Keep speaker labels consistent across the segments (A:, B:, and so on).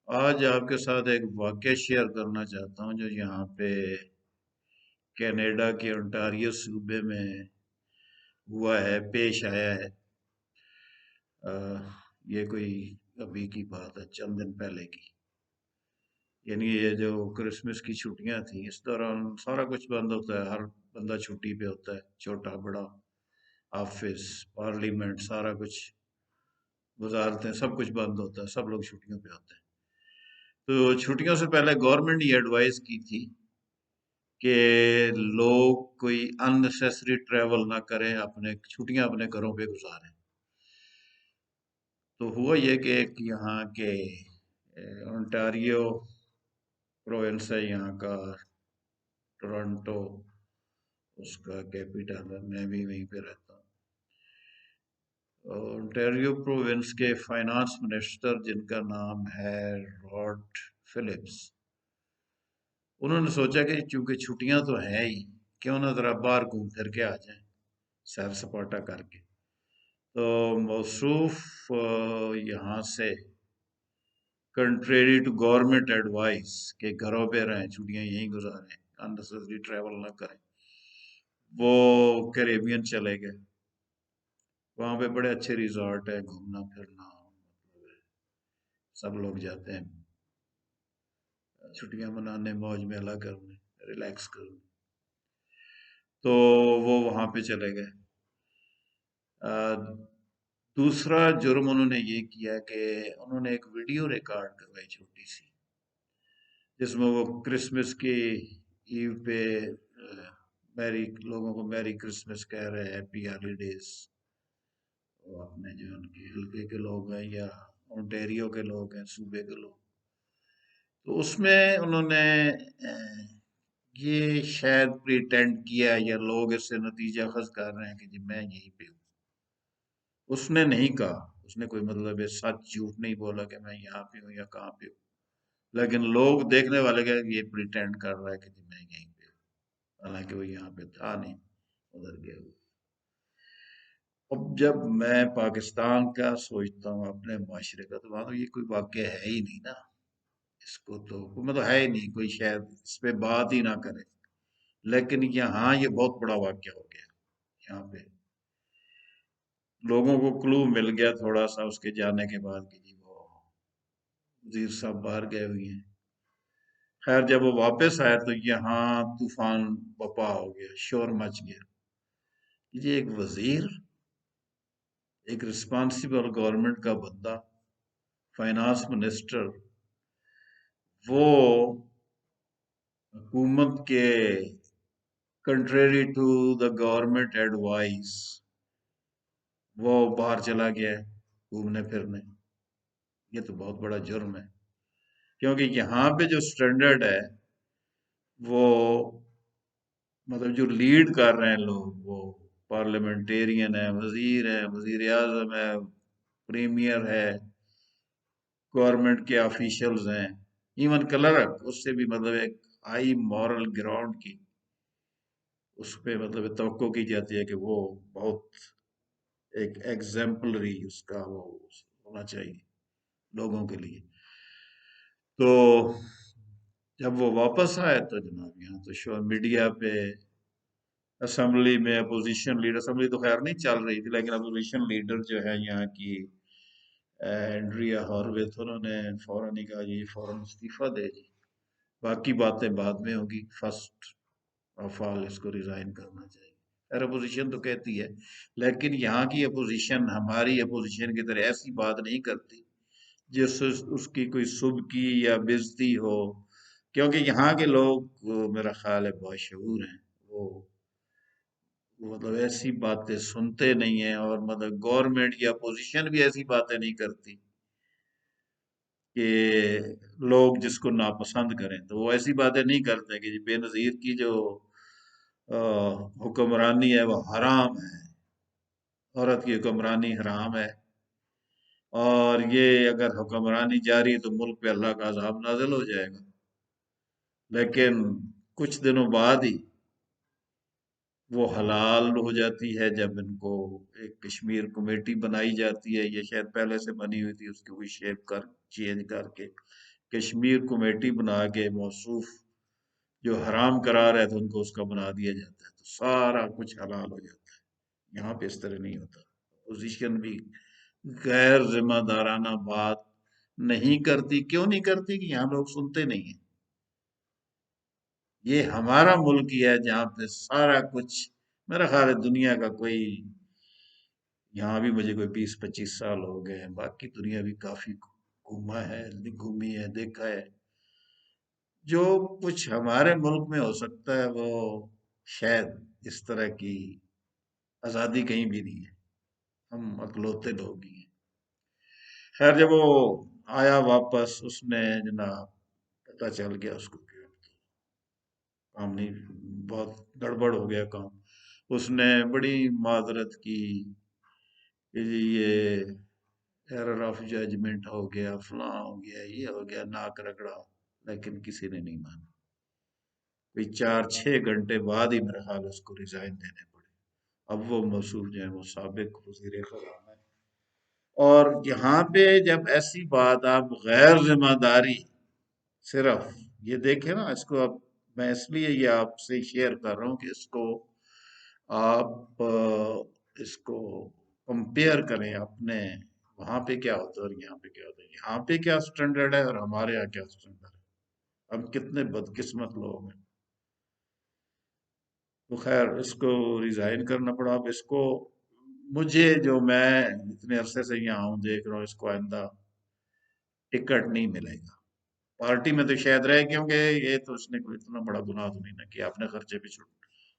A: आज आपके साथ एक वाक़या शेयर करना चाहता हूँ जो यहाँ पे कनाडा के ओंटारियो सूबे में हुआ है, पेश आया है। अ, ये कोई अभी की बात है, चंद दिन पहले की। यानी ये जो क्रिसमस की छुट्टियाँ थी, इस दौरान सारा कुछ बंद होता है, हर बंदा छुट्टी पे होता है, छोटा बड़ा, ऑफिस, पार्लियामेंट, सारा कुछ, वजारतें, सब कुछ बंद होता है, सब लोग छुट्टियों पे होते हैं। तो छुट्टियों से पहले गवर्नमेंट ये एडवाइस की थी कि लोग कोई अननेसेसरी ट्रैवल ना करें, अपने छुट्टियां अपने घरों पे गुजारें। तो हुआ ये कि एक यहाँ के ओंटारियो प्रोविंस है यहाँ का, टोरंटो उसका कैपिटल है, मैं भी वहीं पे रहता हूँ। ओंटारियो प्रोविंस के फाइनेंस मिनिस्टर जिनका नाम है रॉड फिलिप्स, उन्होंने सोचा कि चूंकि छुट्टियां तो हैं ही, क्यों ना जरा बाहर घूम फिर के आ जाएं, सैर सपाटा करके। तो मौसूफ यहाँ से कंट्रेरी टू गवर्नमेंट एडवाइस के घरों पे रहें, छुट्टियां यहीं गुजारें, अननेसेसरी ट्रैवल ना करें, वो कैरेबियन चले गए। वहाँ पे बड़े अच्छे रिजॉर्ट है, घूमना फिरना, मतलब सब लोग जाते हैं छुट्टियां मनाने, मौज मेला करने, रिलैक्स करने। तो वो वहाँ पे चले गए। अ, दूसरा जुर्म उन्होंने ये किया कि उन्होंने एक वीडियो रिकॉर्ड करवाई छोटी सी, जिसमें वो क्रिसमस की ईव पे मैरी लोगों को मैरी क्रिसमस कह रहे हैं, हैप्पी हॉलीडेज। वो अपने जो उनके हल्के के लोग हैं या ओंटेरियो के लोग हैं, सूबे के लोग, तो उसमें उन्होंने ये शायद प्रिटेंड किया, या लोग इससे नतीजा खज कर रहे हैं कि जी मैं यहीं पे हूँ। उसने नहीं कहा, उसने कोई मतलब है सच झूठ नहीं बोला कि मैं यहाँ पे हूँ या कहाँ पे हूँ, लेकिन लोग देखने वाले का ये प्रिटेंड कर रहा है कि जी मैं यहीं पे हूँ, हालांकि वो यहाँ पे था नहीं, उधर गया हुआ। अब जब मैं पाकिस्तान का सोचता हूँ, अपने माशरे का, तो वहां तो ये कोई वाक्य है ही नहीं ना। इसको तो मतलब है ही नहीं, कोई शायद इस पे बात ही ना करे। लेकिन यहाँ ये बहुत बड़ा वाक्य हो गया। यहाँ पे लोगों को क्लू मिल गया थोड़ा सा उसके जाने के बाद कि जी वो वजीर साहब बाहर गए हुए हैं। खैर जब वो वापस आया तो यहाँ तूफान बपा हो गया, शोर मच गया। ये एक वजीर, एक रिस्पॉन्सिबल गवर्नमेंट का बंदा, फाइनेंस मिनिस्टर, वो हुकूमत के contrary to the government advice वो बाहर चला गया है घूमने फिरने। ये तो बहुत बड़ा जुर्म है, क्योंकि यहाँ पे जो स्टैंडर्ड है, वो मतलब जो लीड कर रहे हैं लोग, वो पार्लियामेंटेरियन है, वजीर है, वजीर आजम है, प्रीमियर है, गवर्नमेंट के ऑफिशियल्स हैं, इवन क्लर्क, उससे भी मतलब एक हाई मॉरल ग्राउंड की उस पे मतलब तवक्को की जाती है कि वो बहुत एक एग्जाम्पलरी उसका वो होना चाहिए लोगों के लिए। तो जब वो वापस आए तो जनाब यहाँ तो शो मीडिया पे, असेंबली में अपोजिशन लीडर, असेंबली तो खैर नहीं चल रही थी, लेकिन अपोजिशन लीडर जो है यहाँ की एंड्रिया हॉरविथ, उन्होंने फौरन ही कहा जी फौरन इस्तीफा दे जी, बाकी बातें बाद में होगी, फर्स्ट ऑफ ऑल इसको रिजाइन करना चाहिए। खैर अपोजिशन तो कहती है, लेकिन यहाँ की अपोजिशन हमारी अपोजिशन की तरह ऐसी बात नहीं करती जिससे उसकी कोई सुबह की या बेइज्जती हो, क्योंकि यहाँ के लोग मेरा ख्याल है बाशऊर हैं। वो मतलब ऐसी बातें सुनते नहीं है, और मतलब गवर्नमेंट या अपोजिशन भी ऐसी बातें नहीं करती कि लोग जिसको नापसंद करें, तो वो ऐसी बातें नहीं करते कि जी बेनजीर की जो हुक्मरानी है वो हराम है, औरत की हुक्मरानी हराम है, और ये अगर हुक्मरानी जारी तो मुल्क पे अल्लाह का अजाब नाजिल हो जाएगा। लेकिन कुछ दिनों बाद ही वो हलाल हो जाती है, जब इनको एक कश्मीर कमेटी बनाई जाती है, ये शायद पहले से बनी हुई थी, उसकी कोई शेप कर चेंज करके कश्मीर कमेटी बना के मौसूफ जो हराम करार है तो उनको उसका बना दिया जाता है, तो सारा कुछ हलाल हो जाता है। यहाँ पे इस तरह नहीं होता। पोजीशन भी गैर जिम्मेदाराना बात नहीं करती। क्यों नहीं करती? कि यहाँ लोग सुनते नहीं है। ये हमारा मुल्क ही है जहाँ पे सारा कुछ, मेरा ख्याल है दुनिया का कोई, यहाँ भी मुझे कोई 20-25 साल हो गए हैं, बाकी दुनिया भी काफी घूमा है, घूमी है, देखा है। जो कुछ हमारे मुल्क में हो सकता है वो शायद इस तरह की आजादी कहीं भी नहीं है। हम अकलौते लोग ही हैं। खैर, जब वो आया वापस, उसने जनाब पता चल गया उसको कि काम नहीं, बहुत गड़बड़ हो गया काम। उसने बड़ी माजरत की कि जी ये एरर ऑफ जजमेंट हो गया, फलां हो गया, ये हो गया, नाक रगड़ा। लेकिन किसी ने नहीं माना। कोई 4-6 घंटे बाद ही मेरा ख्याल उसको रिजाइन देने पड़े। अब वो मौसूफ जो है वो साबिक वजीर खजाना है। और यहाँ पे जब ऐसी बात, आप गैर जिम्मेदारी, सिर्फ ये देखें ना, इसको अब मैं इसलिए ये आपसे शेयर कर रहा हूँ कि इसको आप इसको कंपेयर करें अपने, वहां पे क्या होता है और यहाँ पे क्या होता है। यहाँ पे क्या स्टैंडर्ड है और हमारे यहाँ क्या स्टैंडर्ड है। हम कितने बदकिस्मत लोग हैं। तो खैर, इसको रिजाइन करना पड़ा। अब इसको, मुझे जो, मैं इतने अरसे से यहाँ हूँ, देख रहा हूँ, इसको आइंदा टिकट नहीं मिलेगा। पार्टी में तो शायद रहे, क्योंकि ये तो उसने कोई इतना बड़ा गुनाह तो नहीं ना किया, अपने खर्चे पे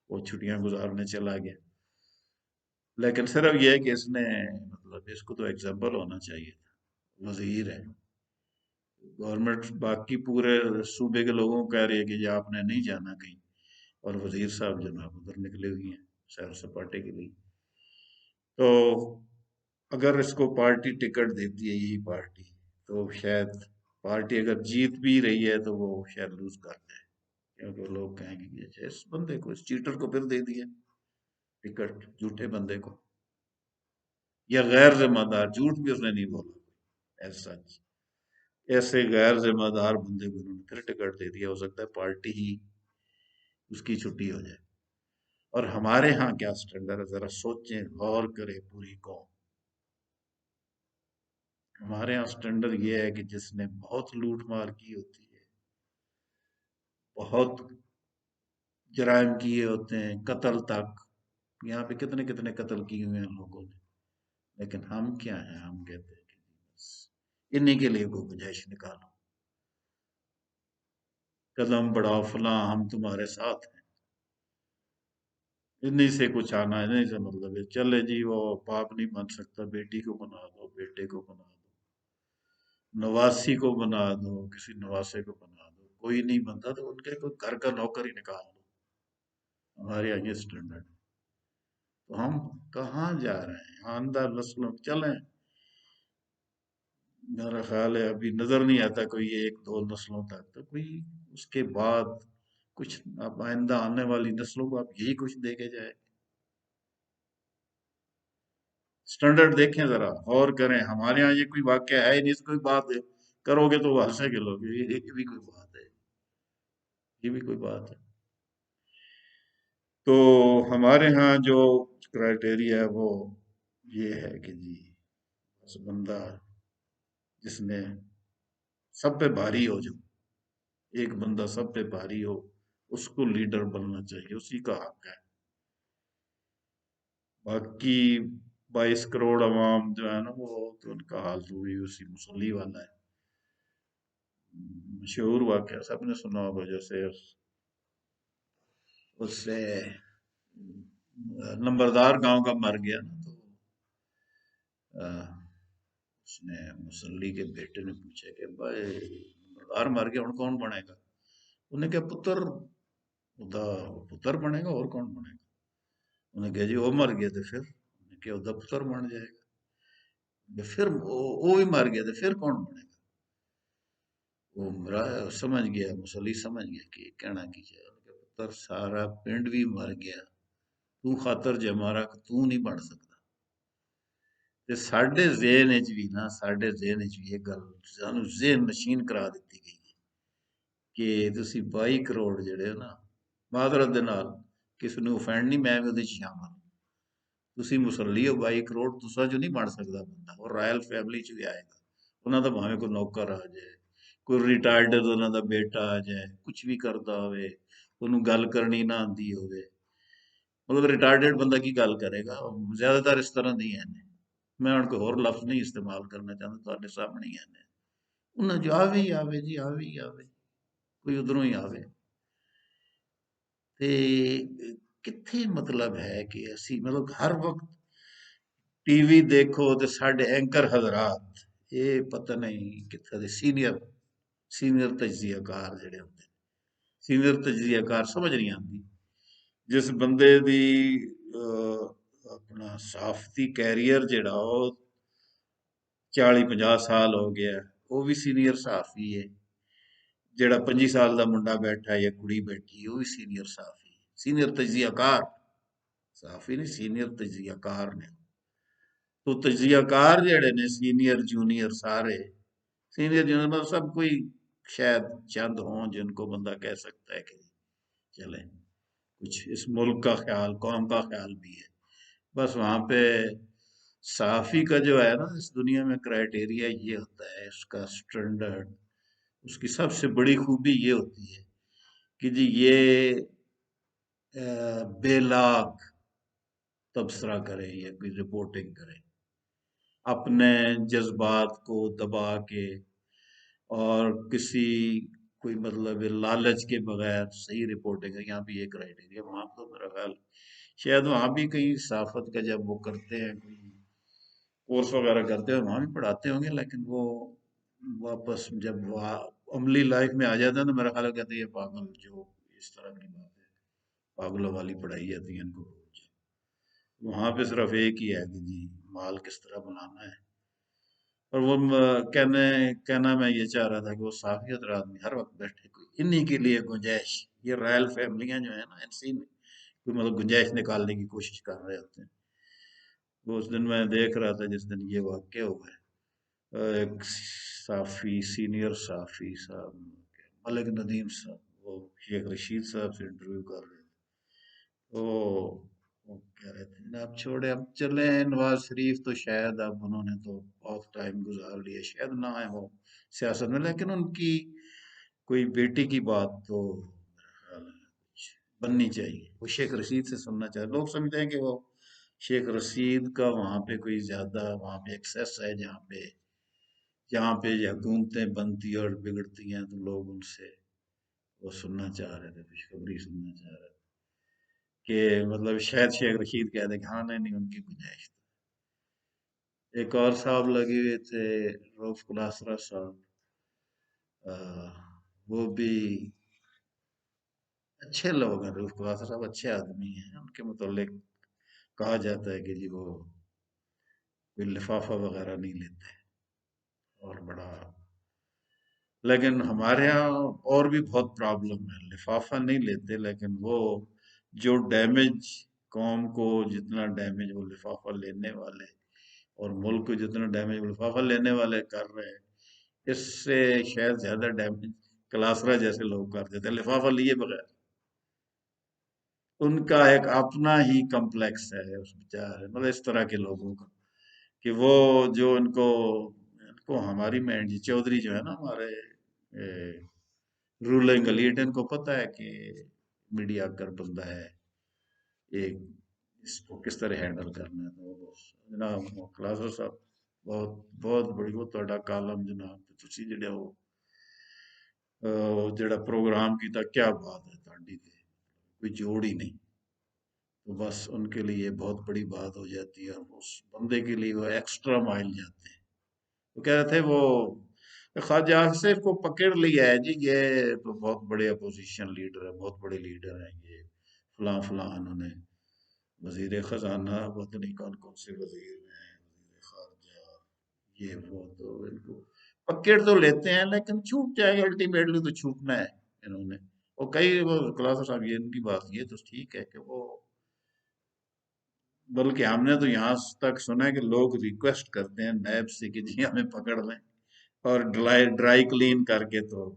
A: वो छुट्टियां गुजारने चला गया। लेकिन सिर्फ ये है कि इसने, मतलब इसको तो एग्जाम्पल होना चाहिए था। वजीर है, गवर्नमेंट बाकी पूरे सूबे के लोगों को कह रही है कि ये आपने नहीं जाना कहीं, और वजीर साहब जनाब उधर निकले हुए हैं सैर सपाटे के लिए। तो अगर इसको पार्टी टिकट देती है, यही पार्टी, तो शायद पार्टी अगर जीत भी रही है तो वो शायद लूज कर जाए। क्योंकि लोग कहेंगे कि अच्छा, इस बंदे को, इस चीटर को फिर दे दिया टिकट, झूठे बंदे को, या गैर जिम्मेदार, झूठ भी उसने नहीं बोला ऐसा, ऐसे गैर जिम्मेदार बंदे को उन्होंने फिर टिकट दे दिया। हो सकता है पार्टी ही उसकी छुट्टी हो जाए। और हमारे यहाँ क्या स्टैंडर्ड है, जरा सोचें, गौर करें पूरी कौम। हमारे यहाँ स्टैंडर्ड ये है कि जिसने बहुत लूट मार की होती है, बहुत जराइम किए होते हैं, कत्ल तक, यहाँ पे कितने कितने कत्ल किए हुए हैं लोगों ने, लेकिन हम क्या हैं, हम कहते हैं कि बस इन्हीं के लिए कोई गुंजाइश निकालो, कदम बढ़ाओ, फलां, हम तुम्हारे साथ हैं। इन्हीं से कुछ आना है, इन्हीं से मतलब है। चले जी, वो बाप नहीं बन सकता, बेटी को बना दो, बेटे को बना दो, नवासी को बना दो, किसी नवासे को बना दो, कोई नहीं बनता तो उनके कोई घर का नौकर ही निकाल दो। हमारे यहाँ ये स्टैंडर्ड। तो हम कहाँ जा रहे हैं? आंदा नस्लों चलें, मेरा ख्याल है अभी नजर नहीं आता कोई एक दो नस्लों तक, तो कोई उसके बाद कुछ, अब आइंदा आने वाली नस्लों को आप यही कुछ देके जाए। स्टैंडर्ड देखें जरा, और करें। हमारे यहाँ ये कोई वाक्य है ही नहीं, कोई बात है करोगे तो वो हंसेंगे लोग, ये भी कोई बात है? ये भी कोई बात है? तो हमारे यहाँ जो क्राइटेरिया है वो ये है कि जी, बस बंदा जिसने सब पे भारी हो, जो एक बंदा सब पे भारी हो, उसको लीडर बनना चाहिए, उसी का हक है। बाकी 22 करोड़ अवाम जो है ना, वो तो उनका हाल तो वही उसी मुसल्ली वाला है। मशहूर वाकया सबने सुना होगा, जैसे उससे नंबरदार गांव का मर गया ना, तो अ, उसने मुसल्ली के बेटे ने पूछा कि भाई नंबरदार मर गया, और कौन बनेगा? उन्हें क्या पुत्र, उदा पुत्र बनेगा, और कौन बनेगा? उन्हें कहा जी वो मर गया तो फिर? उन्हें क्या उदा पुत्र बन जाएगा? फिर वो भी मर गया तो फिर कौन बनेगा? वो समझ गया, मुसल्ली समझ गया कि कहना की चाहिए। उनके पुत्र, सारा पिंड भी मर गया, तू खातर जे मारा, तू नहीं बन सकता, ਤੇ ਸਾਡੇ ਜ਼ਿਹਨ ਵਿੱਚ ਵੀ ਨਾ, ਸਾਡੇ ਜ਼ਿਹਨ ਵਿੱਚ ਵੀ ਇਹ ਗੱਲ ਸਾਨੂੰ ਜ਼ਿਹਨ ਨਸ਼ੀਨ ਕਰਾ ਦਿੱਤੀ ਗਈ ਹੈ ਕਿ ਤੁਸੀਂ 22 ਕਰੋੜ ਜਿਹੜੇ ਹੋ ਨਾ, ਮਾਜ਼ਰਤ ਦੇ ਨਾਲ ਕਿਸੇ ਨੂੰ offend ਨਹੀਂ, ਮੈਂ ਵੀ ਉਹਦੇ 'ਚ ਸ਼ਾਮਲ ਹਾਂ। ਤੁਸੀਂ ਮੁਸੱਲੀ ਹੋ, 22 ਕਰੋੜ ਤੁਸਾਂ 'ਚੋਂ ਨਹੀਂ ਬਣ ਸਕਦਾ ਬੰਦਾ। ਉਹ ਰਾਇਲ ਫੈਮਿਲੀ 'ਚ ਵੀ ਆਏਗਾ। ਉਹਨਾਂ ਦਾ ਭਾਵੇਂ ਕੋਈ ਨੌਕਰ ਆ ਜਾਏ, ਕੋਈ ਰਿਟਾਇਰਡ ਉਹਨਾਂ ਦਾ ਬੇਟਾ ਆ ਜਾਏ, ਕੁਛ ਵੀ ਕਰਦਾ ਹੋਵੇ, ਉਹਨੂੰ ਗੱਲ ਕਰਨੀ ਨਾ ਆਉਂਦੀ ਹੋਵੇ, ਮਤਲਬ ਰਿਟਾਇਰਡ ਬੰਦਾ ਕੀ ਗੱਲ ਕਰੇਗਾ। ਉਹ ਜ਼ਿਆਦਾਤਰ ਇਸ ਤਰ੍ਹਾਂ ਦੇ ਹੀ ਹਨ। ਮੈਂ ਹੁਣ ਕੋਈ ਹੋਰ ਲਫ਼ਜ਼ ਨਹੀਂ ਇਸਤੇਮਾਲ ਕਰਨਾ ਚਾਹੁੰਦਾ, ਤੁਹਾਡੇ ਸਾਹਮਣੇ ਹੀ ਹਨ। ਉਹਨਾਂ 'ਚ ਆਵੇ ਹੀ ਆਵੇ ਜੀ, ਆਵੇ ਹੀ ਆਵੇ, ਕੋਈ ਉਧਰੋਂ ਹੀ ਆਵੇ। ਤੇ ਕਿੱਥੇ ਮਤਲਬ ਹੈ ਕਿ ਅਸੀਂ ਮਤਲਬ ਹਰ ਵਕਤ ਟੀਵੀ ਦੇਖੋ ਤੇ ਸਾਡੇ ਐਂਕਰ ਹਜ਼ਰਾਤ, ਇਹ ਪਤਾ ਨਹੀਂ ਕਿੱਥੇ ਦੇ ਸੀਨੀਅਰ ਸੀਨੀਅਰ ਤਜਜ਼ੀਆਕਾਰ ਜਿਹੜੇ ਹੁੰਦੇ, ਸੀਨੀਅਰ ਤਜਜ਼ੀਆਕਾਰ ਸਮਝ ਨਹੀਂ ਆਉਂਦੀ। ਜਿਸ ਬੰਦੇ ਦੀ ਆਪਣਾ ਸਹਾਫਤੀ ਕੈਰੀਅਰ ਜਿਹੜਾ ਉਹ 40-50 ਸਾਲ ਹੋ ਗਿਆ, ਉਹ ਵੀ ਸੀਨੀਅਰ ਸਹਾਫੀ ਹੈ। ਜਿਹੜਾ 25 ਸਾਲ ਦਾ ਮੁੰਡਾ ਬੈਠਾ ਜਾਂ ਕੁੜੀ ਬੈਠੀ, ਉਹ ਵੀ ਸੀਨੀਅਰ ਸਹਾਫੀ, ਸੀਨੀਅਰ ਤਜਜ਼ੀਆਕਾਰ, ਸਹਾਫੀ ਨਹੀਂ, ਸੀਨੀਅਰ ਤਜਜ਼ੀਆਕਾਰ ਨੇ। तो तजियाकार ਜਿਹੜੇ ਨੇ सीनियर जूनियर सारे सीनियर जूनियर मतलब सब कोई शायद चंद हों जिनको बंदा कह सकता है कि चले कुछ इस मुल्क का ख्याल, कौम का ख्याल भी है। बस वहाँ पे सहाफ़ी का जो है ना, इस दुनिया में क्राइटेरिया ये होता है, इसका स्टैंडर्ड, उसकी सबसे बड़ी खूबी ये होती है कि जी ये बेलाग तबसरा करे या कोई रिपोर्टिंग करे, अपने जज्बात को दबा के और किसी कोई मतलब लालच के बगैर सही रिपोर्टिंग है। यहाँ भी ये क्राइटेरिया, वहाँ तो मेरा ख्याल शायद वहाँ भी कहीं सहाफत का जब वो करते हैं, कोई कोर्स वगैरह करते हैं, वहाँ भी पढ़ाते होंगे, लेकिन वो वापस जब वहाँ अमली लाइफ में आ जाता है तो मेरा ख्याल है कहते हैं ये पागल, जो इस तरह की बात है, पागलों वाली पढ़ाई जाती है इनको। वहाँ पे सिर्फ एक ही है कि जी माल किस तरह बनाना है। और वो कहने कहना मैं ये चाह रहा था कि वो साफियत आदमी हर वक्त बैठे, कोई इन्हीं के लिए गुंजाइश, ये रॉयल फैमिलियां जो है ना, इनसे कोई मतलब गुंजाइश निकालने की कोशिश कर रहे होते हैं। वो उस दिन मैं देख रहा था जिस दिन ये वाक्य हुआ है, एक साफी, सीनियर साफी साहब, मलिक नदीम साहब, वो शेख रशीद साहब से इंटरव्यू कर रहे थे। तो वो कह रहे थे जनाब छोड़े, अब चले नवाज शरीफ तो शायद अब उन्होंने तो बहुत टाइम गुजार लिया, शायद ना आए हो सियासत में, लेकिन उनकी कोई बेटी की बात तो मेरा ख्याल है कुछ बननी चाहिए। वो शेख रशीद से सुनना चाहिए। लोग समझते हैं कि वो शेख रशीद का वहाँ पे कोई ज्यादा वहाँ पे एक्सेस है, जहाँ पे ये हुकूमतें बनती और बिगड़ती हैं, तो लोग उनसे वो सुनना चाह रहे थे, खुशखबरी सुनना चाह रहे थे कि मतलब शायद शेख रशीद कह दे कि हाँ नहीं नहीं उनकी गुंजाइश थी। एक और साहब लगे हुए थे, रऊफ कुलासरा साहब, अ, वो भी अच्छे लोग हैं। रऊफ कुलासरा साहब अच्छे आदमी हैं, उनके मुतालिक कहा जाता है कि जी वो कोई लिफाफा वगैरह नहीं लेते और बड़ा, लेकिन हमारे यहाँ और भी बहुत प्रॉब्लम है, लिफाफा नहीं लेते, लेकिन वो जो डैमेज कौम को जितना डैमेज वो लिफाफा लेने वाले और मुल्क को जितना डैमेज वो लिफाफा लेने वाले कर रहे हैं, इससे शायद ज्यादा डैमेज क्लासरा जैसे लोग कर देते हैं लिफाफा लिए बगैर। उनका एक अपना ही कम्प्लेक्स है उस बेचारे मतलब इस तरह के लोगों का, कि वो जो इनको इनको हमारी मैंड जी चौधरी जो है ना, हमारे रूलिंग एलीट, इनको पता है कि मीडिया कर बंदा है, एक इसको किस तरह हैंडल करना है। तो बस जनाब खलासर साहब बहुत बहुत बड़ी वो ਤੁਹਾਡਾ ਕਾਲਮ जनाब, ਤੁਸੀਂ ਜਿਹੜਾ ਉਹ ਜਿਹੜਾ प्रोग्राम ਕੀਤਾ, क्या बात है ਤੁਹਾਡੀ, ਤੇ कोई जोड़ ही नहीं। तो बस उनके लिए बहुत बड़ी बात हो जाती है, और उस बंदे के लिए वो एक्स्ट्रा माइल जाते हैं। तो कह रहे थे वो ख्वाजा आसिफ को पकड़ लिया है जी, ये तो बहुत बड़े अपोजिशन लीडर है, बहुत बड़े लीडर हैं ये, फलां फलां, उन्होंने वजीर खजाना, पता नहीं कौन कौन से वजीर हैं, वजीर खारजा, ये वो, तो इनको पकड़ तो लेते हैं लेकिन छूट जाएगा, अल्टीमेटली तो छूटना है इन्होंने। और कई वो क्लास साहब, ये इनकी बात ये तो ठीक है कि वो बल्कि हमने तो यहाँ तक सुना है कि लोग रिक्वेस्ट करते हैं नैब से कि जी हमें पकड़ लें, और ड्राई ड्राई क्लीन करके। तो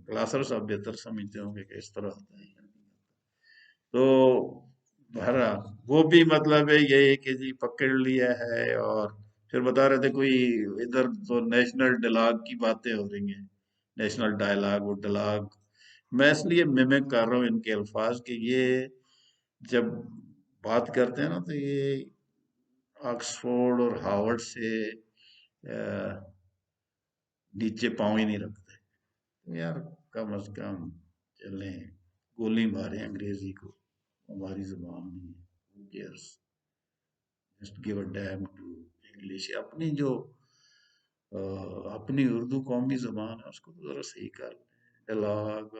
A: क्लासर साहब बेहतर समझते होंगे कि इस तरह होता है। तो बहरहाल वो भी मतलब है यही कि जी पकड़ लिया है। और फिर बता रहे थे कोई, इधर तो नेशनल डायलॉग की बातें हो रही हैं, नेशनल डायलॉग वो डायलॉग। मैं इसलिए मिमिक कर रहा हूँ इनके अल्फाज कि ये जब बात करते हैं ना तो ये ऑक्सफोर्ड और हार्वर्ड से नीचे पाँव ही नहीं रखते। तो यार कम अज कम चलें, गोली मारें अंग्रेजी को, हमारी जुबान नहीं है। Who cares? Just give a damn to English. अपनी जो अपनी उर्दू कौमी जुबान है उसको तो जरा सही कर लें। डायलॉग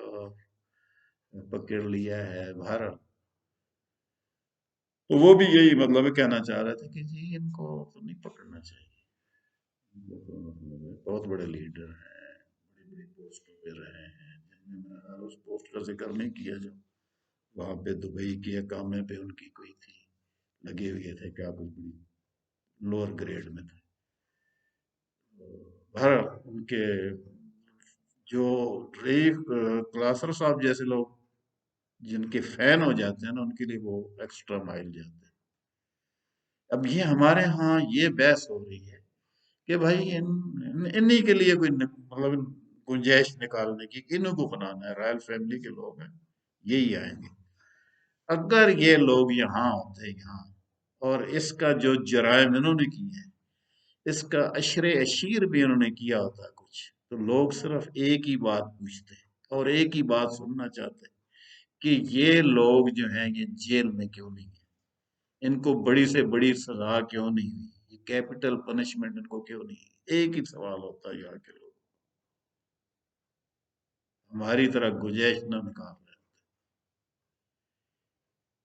A: पकड़ लिया है भारत, तो वो भी यही मतलब है, कहना चाह रहे थे कि जी इनको तो नहीं पकड़ना चाहिए। इनको तो मतलब है, बहुत बड़े लीडर हैं, बड़ी बड़ी पोस्टों पे रहे हैं, जिनमें मैं उस पोस्ट का जिक्र नहीं किया जो वहां पे दुबई के अकामे पे उनकी कोई थी, लगे हुए थे, क्या कुछ बड़ी लोअर ग्रेड में थे। हर उनके जो रईफ क्लासर साहब जैसे लोग जिनके फैन हो जाते हैं ना, उनके लिए वो एक्स्ट्रा माइल जाते हैं। अब ये हमारे यहाँ ये बहस हो रही है कि भाई इन्हीं के लिए कोई मतलब गुंजाइश निकालने की, इन्हीं को बनाना है, रॉयल फैमिली के लोग हैं, यही आएंगे। अगर ये लोग यहाँ होते यहाँ, और इसका जो जराइम इन्होंने किए हैं, इसका अशरे अशीर भी इन्होंने किया होता कुछ, तो लोग सिर्फ एक ही बात पूछते हैं और एक ही बात सुनना चाहते हैं कि ये लोग जो हैं ये जेल में क्यों नहीं है, इनको बड़ी से बड़ी सजा क्यों नहीं हुई, ये कैपिटल पनिशमेंट इनको क्यों नहीं है। एक ही सवाल होता है यहाँ के लोग, हमारी तरह गुंजाइश न निकाल रहे।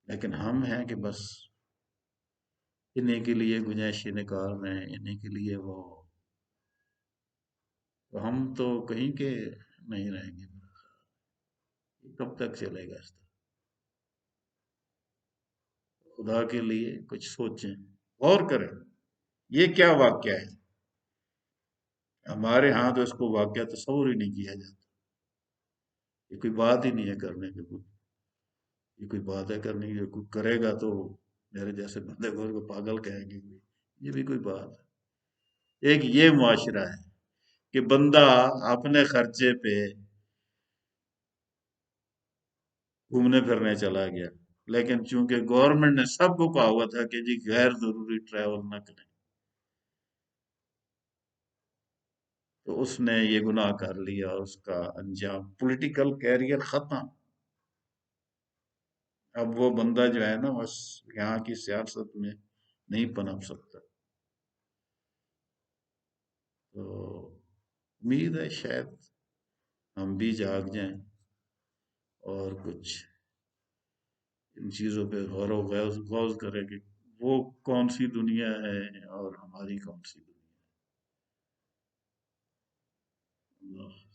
A: लेकिन हम हैं कि बस इन्हीं के लिए गुंजाइश निकाल रहे हैं, इन्हीं के लिए वो, तो हम तो कहीं के नहीं रहेंगे। कब तक चलेगा इस तरह? खुदा के लिए कुछ सोचें, गौर करें, ये क्या वाक्य है। हमारे यहाँ तो इसको वाक्य तस्वुर ही नहीं किया जाता। ये कोई बात ही नहीं है करने की, कोई ये कोई बात है करने की, कोई करेगा तो मेरे जैसे बंदे को पागल कहेंगे कोई, ये भी कोई बात है। एक ये मुआशरा है कि बंदा अपने खर्चे पे घूमने फिरने चला गया, लेकिन चूंकि गवर्नमेंट ने सबको कहा हुआ था कि जी गैर जरूरी ट्रैवल न करें, तो उसने ये गुनाह कर लिया, उसका अंजाम पॉलिटिकल कैरियर खत्म। अब वो बंदा जो है ना बस यहाँ की सियासत में नहीं पनप सकता। तो उम्मीद है शायद हम भी जाग जाएं और कुछ इन चीजों पे गौर गौज गौज करें कि वो कौन सी दुनिया है और हमारी कौन सी दुनिया है।